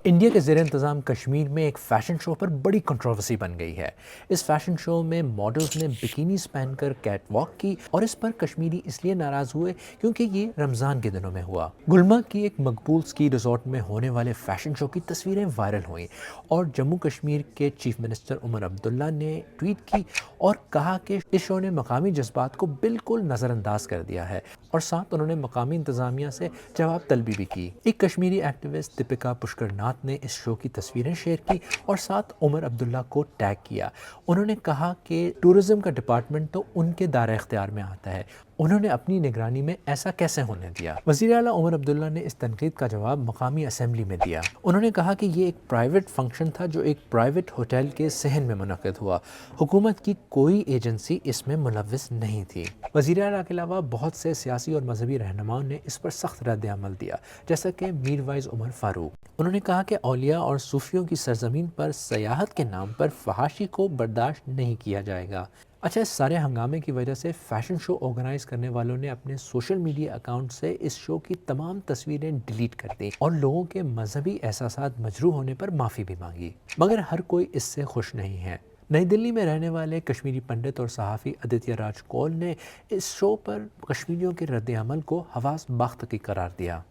India کے زیر انتظام کشمیر میں ایک فیشن شو پر بڑی کنٹروورسی بن گئی ہے۔ اس فیشن شو میں ماڈلز نے بکینیز پہن کر کیٹ واک کی اور اس پر کشمیری اس لیے ناراض ہوئے کیونکہ یہ رمضان کے دنوں میں ہوا۔ گلمرگ کی ایک مقبول اسکی ریزورٹ میں ہونے والے فیشن شو کی تصویریں وائرل ہوئیں اور جموں کشمیر کے چیف منسٹر عمر عبداللہ نے ٹویٹ کی اور کہا کہ اس شو نے مقامی جذبات کو بالکل نظر انداز کر دیا ہے، اور ساتھ انہوں نے مقامی انتظامیہ سے جواب طلبی بھی کی۔ ایک کشمیری ایکٹیوسٹ دیپکا پشکر ناتھ نے اس شو کی تصویریں شیئر کی اور ساتھ عمر عبداللہ کو ٹیگ کیا۔ انہوں نے کہا کہ ٹورزم کا ڈپارٹمنٹ تو ان کے دائرہ اختیار میں آتا ہے، انہوں نے اپنی نگرانی میں ایسا کیسے ہونے دیا؟ وزیر اعلیٰ عمر عبداللہ نے اس تنقید کا جواب مقامی اسمبلی میں دیا۔ انہوں نے کہا کہ یہ ایک پرائیویٹ فنکشن تھا جو ایک پرائیویٹ ہوٹل کے صحن میں منعقد ہوا، حکومت کی کوئی ایجنسی اس میں ملوث نہیں تھی۔ وزیر اعلیٰ کے علاوہ بہت سے سیاسی اور مذہبی رہنماؤں نے اس پر سخت رد عمل دیا، جیسا کہ میر وائز عمر فاروق۔ انہوں نے کہا کہ اولیاء اور صوفیوں کی سرزمین پر سیاحت کے نام پر فحاشی کو برداشت نہیں کیا جائے گا۔ اچھا، اس سارے ہنگامے کی وجہ سے فیشن شو آرگنائز کرنے والوں نے اپنے سوشل میڈیا اکاؤنٹ سے اس شو کی تمام تصویریں ڈیلیٹ کر دیں اور لوگوں کے مذہبی احساسات مجروح ہونے پر معافی بھی مانگی، مگر ہر کوئی اس سے خوش نہیں ہے۔ نئی دلی میں رہنے والے کشمیری پنڈت اور صحافی آدتیہ راج کول نے اس شو پر کشمیریوں کے رد عمل کو حواس باختگی قرار دیا۔